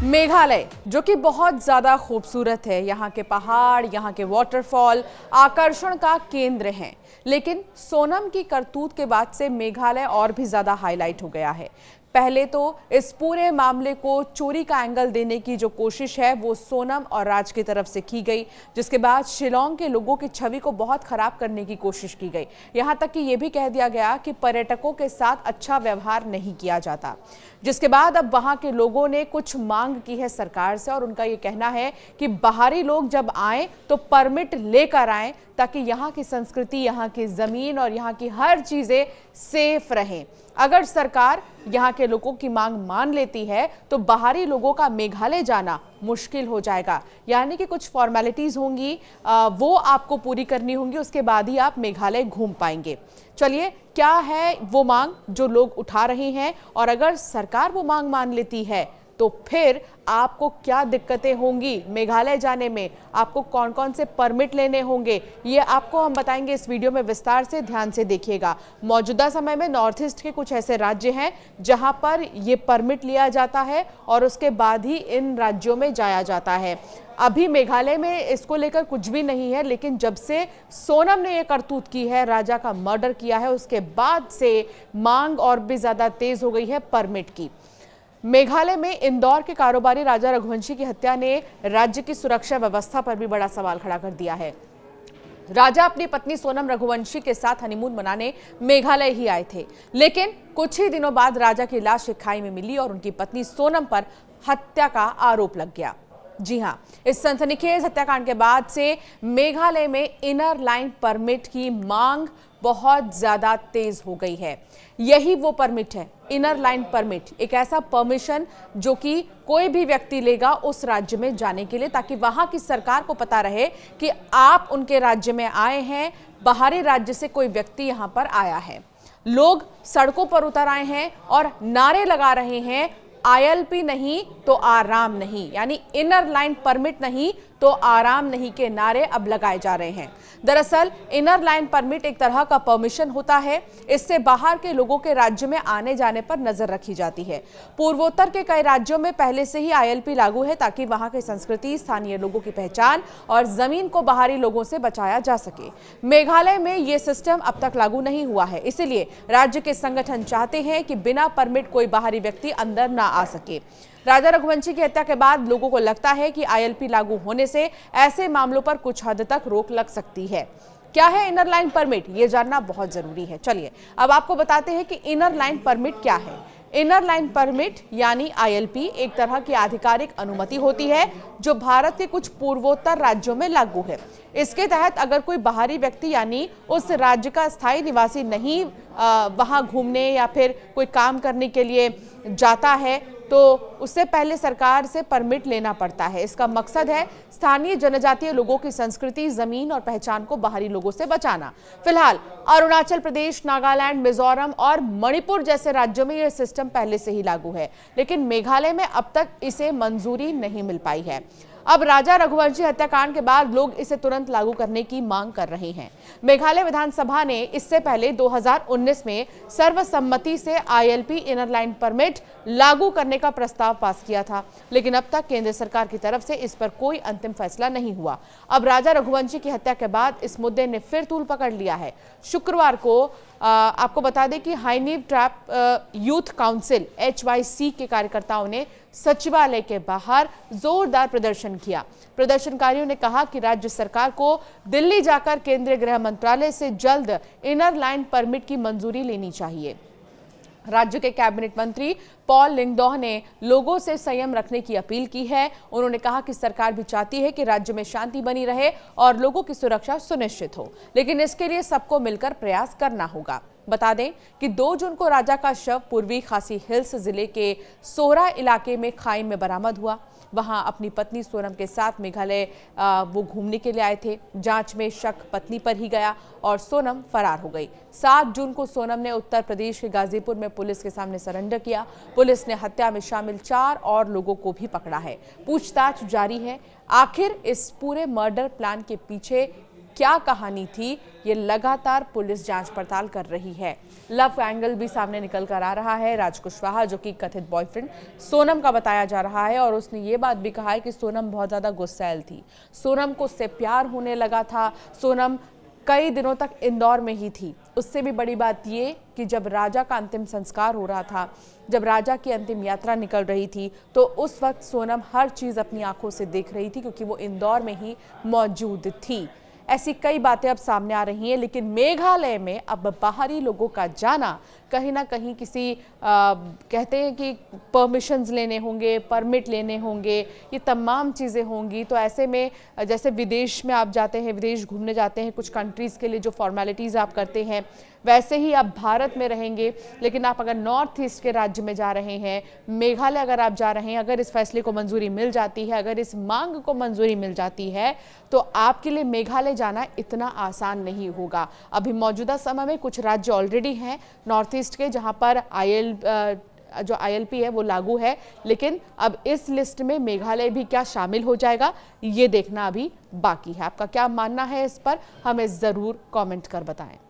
मेघालय जो कि बहुत ज्यादा खूबसूरत है, यहाँ के पहाड़, यहाँ के वाटरफॉल आकर्षण का केंद्र हैं। लेकिन सोनम की करतूत के बाद से मेघालय और भी ज्यादा हाईलाइट हो गया है। पहले तो इस पूरे मामले को चोरी का एंगल देने की जो कोशिश है वो सोनम और राज की तरफ से की गई, जिसके बाद शिलोंग के लोगों की छवि को बहुत खराब करने की कोशिश की गई। यहां तक कि यह भी कह दिया गया कि पर्यटकों के साथ अच्छा व्यवहार नहीं किया जाता, जिसके बाद अब वहां के लोगों ने कुछ मांग की है सरकार से। और उनका ये कहना है कि बाहरी लोग जब आए तो परमिट लेकर आए, ताकि यहाँ की संस्कृति, यहाँ की जमीन और यहाँ की हर चीजें सेफ रहें। अगर सरकार यहाँ के लोगों की मांग मान लेती है तो बाहरी लोगों का मेघालय जाना मुश्किल हो जाएगा। यानी कि कुछ फॉर्मेलिटीज होंगी, वो आपको पूरी करनी होंगी, उसके बाद ही आप मेघालय घूम पाएंगे। चलिए, क्या है वो मांग जो लोग उठा रहे हैं, और अगर सरकार वो मांग मान लेती है तो फिर आपको क्या दिक्कतें होंगी मेघालय जाने में, आपको कौन कौन से परमिट लेने होंगे, ये आपको हम बताएंगे इस वीडियो में विस्तार से। ध्यान से देखिएगा। मौजूदा समय में नॉर्थ ईस्ट के कुछ ऐसे राज्य हैं जहां पर ये परमिट लिया जाता है और उसके बाद ही इन राज्यों में जाया जाता है। अभी मेघालय में इसको लेकर कुछ भी नहीं है, लेकिन जब से सोनम ने ये करतूत की है, राजा का मर्डर किया है, उसके बाद से मांग और भी ज्यादा तेज हो गई है परमिट की। मेघालय में इंदौर के कारोबारी राजा रघुवंशी की हत्या ने राज्य की सुरक्षा व्यवस्था पर भी बड़ा सवाल खड़ा कर दिया है। राजा अपनी पत्नी सोनम रघुवंशी के साथ हनीमून मनाने मेघालय ही आए थे, लेकिन कुछ ही दिनों बाद राजा की लाश एक खाई में मिली और उनकी पत्नी सोनम पर हत्या का आरोप लग गया। जी हां, इस सनसनीखेज हत्याकांड के बाद से मेघालय में इनर लाइन परमिट की मांग बहुत ज्यादा तेज हो गई है। यही वो परमिट है, इनर लाइन परमिट, एक ऐसा परमिशन जो कि कोई भी व्यक्ति लेगा उस राज्य में जाने के लिए, ताकि वहां की सरकार को पता रहे कि आप उनके राज्य में आए हैं, बाहरी राज्य से कोई व्यक्ति यहां पर आया है। लोग सड़कों पर उतर आए हैं और नारे लगा रहे हैं, ILP नहीं तो आराम नहीं, यानी इनर लाइन परमिट नहीं तो आराम नहीं के नारे अब लगाए जा रहे हैं। दरअसल इनर लाइन परमिट एक तरह का परमिशन होता है। इससे बाहर के लोगों के राज्य में आने जाने पर नजर रखी जाती है। पूर्वोत्तर के कई राज्यों में पहले से ही ILP लागू है, ताकि वहां की संस्कृति, स्थानीय लोगों की पहचान और जमीन को बाहरी लोगों से बचाया जा सके। मेघालय में यह सिस्टम अब तक लागू नहीं हुआ है, इसलिए राज्य के संगठन चाहते हैं कि बिना परमिट कोई बाहरी व्यक्ति अंदर ना आ सके। राजा रघुवंशी की हत्या के बाद लोगों को लगता है कि ILP लागू होने से ऐसे मामलों पर कुछ हद तक रोक लग सकती है। क्या है इनर लाइन परमिट, ये जानना बहुत जरूरी है। चलिए अब आपको बताते हैं कि इनर लाइन परमिट क्या है। इनर लाइन परमिट यानी ILP एक तरह की आधिकारिक अनुमति होती है जो भारत के कुछ पूर्वोत्तर राज्यों में लागू है। इसके तहत अगर कोई बाहरी व्यक्ति यानी उस राज्य का स्थायी निवासी नहीं वहां घूमने या फिर कोई काम करने के लिए जाता है तो उससे पहले सरकार से परमिट लेना पड़ता है। इसका मकसद है स्थानीय जनजातीय लोगों की संस्कृति, जमीन और पहचान को बाहरी लोगों से बचाना। फिलहाल अरुणाचल प्रदेश, नागालैंड, मिजोरम और मणिपुर जैसे राज्यों में यह सिस्टम पहले से ही लागू है, लेकिन मेघालय में अब तक इसे मंजूरी नहीं मिल पाई है। अब राजा रघुवंशी हत्याकांड के बाद लोग इसे तुरंत लागू करने की मांग कर रहे हैं। मेघालय विधानसभा ने इससे पहले 2019 में सर्वसम्मति से ILP इनर लाइन परमिट लागू करने का प्रस्ताव पास किया था, लेकिन अब तक केंद्र सरकार की तरफ से इस पर कोई अंतिम फैसला नहीं हुआ। अब राजा रघुवंशी की हत्या के बाद इस मुद्दे ने फिर तूल पकड़ लिया है। शुक्रवार को आपको बता दें कि हाईनीव ट्रैप यूथ काउंसिल HYC के कार्यकर्ताओं ने सचिवालय के बाहर जोरदार प्रदर्शन किया। प्रदर्शनकारियों ने कहा कि राज्य सरकार को दिल्ली जाकर केंद्रीय गृह मंत्रालय से जल्द इनर लाइन परमिट की मंजूरी लेनी चाहिए। राज्य के कैबिनेट मंत्री पॉल लिंगडोह ने लोगों से संयम रखने की अपील की है। उन्होंने कहा कि सरकार भी चाहती है कि राज्य में शांति बनी रहे और लोगों की सुरक्षा सुनिश्चित हो, लेकिन इसके लिए सबको मिलकर प्रयास करना होगा। बता दें कि 2 जून को राजा का शव पूर्वी खासी हिल्स जिले के सोहरा इलाके में खाई में बरामद हुआ। वहां अपनी पत्नी सोनम के साथ मेघालय वो घूमने के लिए आए थे। जांच में शक पत्नी पर ही गया और सोनम फरार हो गई। 7 जून को सोनम ने उत्तर प्रदेश के गाजीपुर में पुलिस के सामने सरेंडर किया। पुलिस ने हत्या में शामिल 4 और लोगों को भी पकड़ा है। पूछताछ जारी है। आखिर इस पूरे मर्डर प्लान के पीछे क्या कहानी थी, ये लगातार पुलिस जांच पड़ताल कर रही है। लव एंगल भी सामने निकल कर आ रहा है। राज कुशवाहा, जो कि कथित बॉयफ्रेंड सोनम का बताया जा रहा है, और उसने ये बात भी कहा है कि सोनम बहुत ज्यादा गुस्सैल थी, सोनम को उससे प्यार होने लगा था, सोनम कई दिनों तक इंदौर में ही थी। उससे भी बड़ी बात ये कि जब राजा का अंतिम संस्कार हो रहा था, जब राजा की अंतिम यात्रा निकल रही थी, तो उस वक्त सोनम हर चीज़ अपनी आंखों से देख रही थी, क्योंकि वो इंदौर में ही मौजूद थी। ऐसी कई बातें अब सामने आ रही हैं, लेकिन मेघालय में अब बाहरी लोगों का जाना कहीं ना कहीं किसी कहते हैं कि परमिशंस लेने होंगे, परमिट लेने होंगे, ये तमाम चीज़ें होंगी। तो ऐसे में जैसे विदेश में आप जाते हैं, विदेश घूमने जाते हैं, कुछ कंट्रीज़ के लिए जो फॉर्मेलिटीज़ आप करते हैं, वैसे ही आप भारत में रहेंगे। लेकिन आप अगर नॉर्थ ईस्ट के राज्य में जा रहे हैं, मेघालय अगर आप जा रहे हैं, अगर इस फैसले को मंजूरी मिल जाती है, अगर इस मांग को मंजूरी मिल जाती है, तो आपके लिए मेघालय जाना इतना आसान नहीं होगा। अभी मौजूदा समय में कुछ राज्य ऑलरेडी हैं नॉर्थ ईस्ट के, जहां पर जो ILP है वो लागू है, लेकिन अब इस लिस्ट में मेघालय भी क्या शामिल हो जाएगा, ये देखना अभी बाकी है। आपका क्या मानना है इस पर, हमें ज़रूर कमेंट कर बताएं।